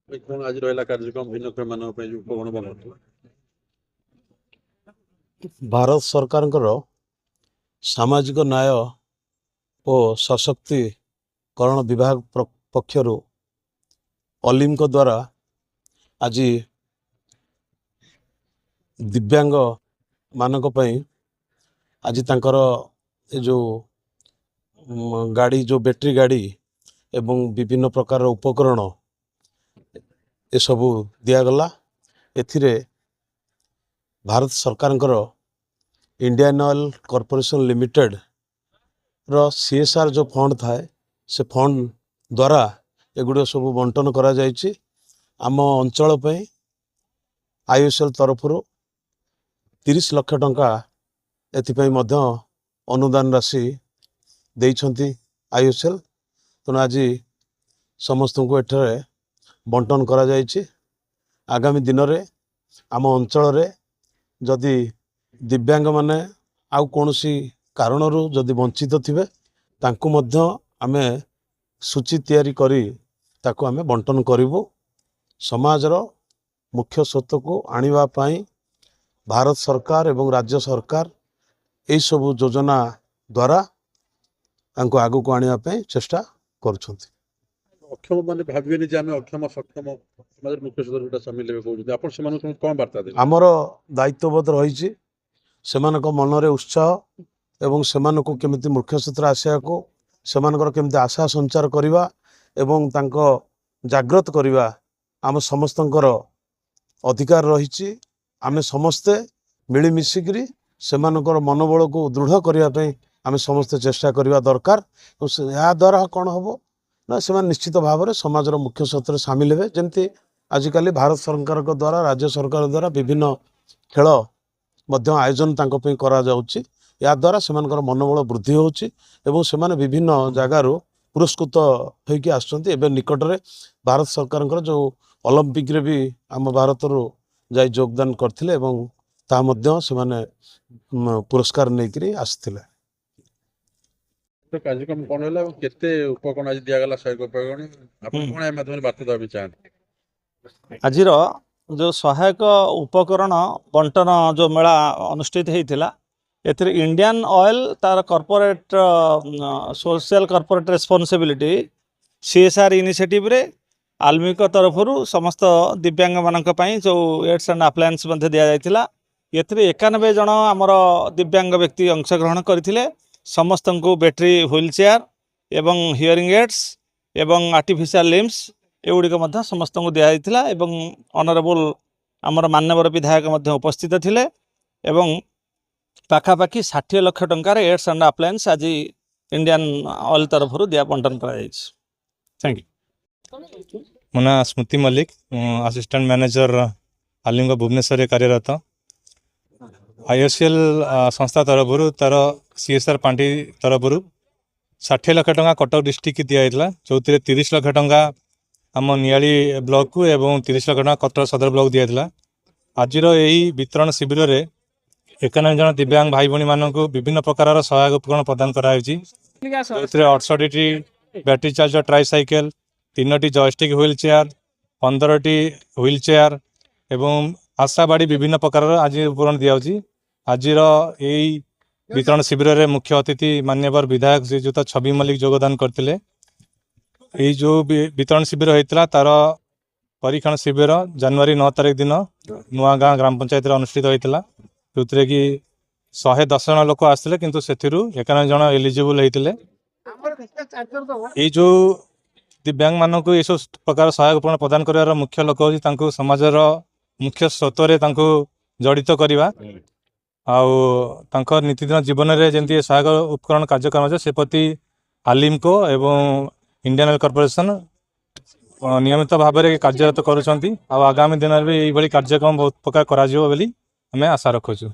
कौन आज रहा कार्यक्रम भिन्नक्षम मान उपकरण बनाऊ भारत सरकार सामाजिक न्याय और सशक्तिकरण विभाग पक्षर अलिम द्वारा आज दिव्यांग मानक पई आज तांकर जो गाड़ी जो बैटरी गाड़ी एवं विभिन्न प्रकार उपकरण ये सबू दिगला एथिरे भारत सरकार इंडियन ऑयल कॉर्पोरेशन लिमिटेड रो सीएसआर जो फंड थाए से फंड द्वारा एगुड़ सब बंटन करा जायछि। आम अंचल पे आईएसएल तरफ 30 लाख टंका एथिपई मध्य अनुदान राशि देइछंती आईएसएल। तेणु आज समस्त को एठारे बंटन करा जायछि। आगामी दिन में आम अंचल जदि दिव्यांग माने आउ कोनोसी कारणरू जदि वंचित थिबे तांकु मध्य आमे सूची तैयारी करी ताकू आमे बंटन करिवु। समाजर मुख्य स्रोत को आनिबा पाई भारत सरकार एवं राज्य सरकार यही सब योजना द्वारा तांको आगु को आनिबा पाई चेष्टा करूछंती। अक्षम माने भाबिबेनी जे आमे अक्षम सक्षम समाज मुख्य सदस्य सामिल हेबे कहउछथि आपण से मानु कोन वार्ता देबे। हमर दायित्वबोध रहिछि सेमानक मनरे उत्साह एवं सेमानक केमिति मुख्य सूत्र आसिया को सेमानकर केमिति आशा संचार करिवा एवं तांको जागृत करिवा आम समस्तंकर अधिकार रहिछि। आमे समस्ते मिली मिसिकरी सेमानकर मनोबल को दृढ़ करिवा पई आमे समस्ते चेष्टा करिवा दरकार। या द्वारा कौन हम ना से निश्चित भाव में समाजर मुख्य स्रोत सामिल हे जमती आजिकल भारत सरकार द्वारा राज्य सरकार द्वारा विभिन्न खेल आयोजन करा जाउछि। या द्वारा सेमानकर मनोबल वृद्धि होछि एवं सेमाने विभिन्न जगार पुरस्कृत होइकि आसुछन्ति। एबे निकट में भारत सरकार जो ओलंपिक रे भी आम भारत जाई योगदान करथिले एवं ता मध्य सेमाने पुरस्कार नेकरी आसथिले। तो कार्यक्रम कौन होला केते उपकरण आज दिया गला सहायक उपकरण आपण कोन ए माध्यम वार्ता दबी चाहते। आजिर जो सहायक उपकरण बंटन जो मेला अनुष्ठित होता एथिरे इंडियन ऑयल तार corporate social corporate responsibility CSR initiative रे आलमिक तरफ समस्त दिव्यांग मानक पई जो एड्स एंड अप्लायंस मध्ये दिया जायतिला। एथिरे 91 जन आमर दिव्यांग व्यक्ति अंशग्रहण करथिले। समस्त को बैटरी व्हील चेयर एवं हियरिंग एड्स एवं आर्टिफिशियल लिम्स एगुड़िक समस्त को दिखाई एवं ऑनरेबल आमर मान्यवर विधायक उपस्थित थिले एवं पाखापाखि 60 लाख टंकार एड्स एंड अप्लायंस आज इंडियन ऑयल तरफ दिया बंटन कर। Thank you. मो ना स्मृति मल्लिक असिस्टेंट मैनेजर आलिंग भुवनेश्वर कार्यरत। आईएसएल संस्था तरफ तार सीएसआर पार्टी तरफ 60 लाख टंका कटक डिस्ट्रिक्ट दिया जो 30 लाख टंका आम नियाली ब्लॉक को एवं 30 लाख टंका कटक सदर ब्लॉक दिया। आज यही वितरण शिविर में 91 जन दिव्यांग भाई भणी मानक विभिन्न प्रकार सहायक उपकरण प्रदान कराई। 68टी बैटरी चार्जर ट्राइसाइकेल 3टी जॉयस्टिक व्हील चेयर 15टी व्हील चेयर एवं आशाबाड़ी विभिन्न प्रकार आज उपकरण दिया। आज यही वितरण शिविर में मुख्य अतिथि मान्यवर विधायक श्रीजुत छवि मल्लिक योगदान करते। यही जो वितरण शिविर होता तार परीक्षण शिविर जनवरी 9 तारिख दिन नुआगाँ ग्राम पंचायत अनुष्ठित होता जो कि 110 जन लोक आसते किंतु से 91 जन एलिजिबल होते। ये जो दिव्यांग मानक ये सब प्रकार सहायक उपकरण प्रदान कर मुख्य लोक हो समाजर मुख्य स्रोत जड़ित करवा आउ नीतिदिन जीवन में जमी सहायक उपकरण कार्यक्रम से प्रति आलिम को एवं इंडियन ऑयल कॉर्पोरेशन नियमित भाव में कार्यरत करुँच। आगामी दिन में यही कार्यक्रम बहुत प्रकार करा आशा रखुचु।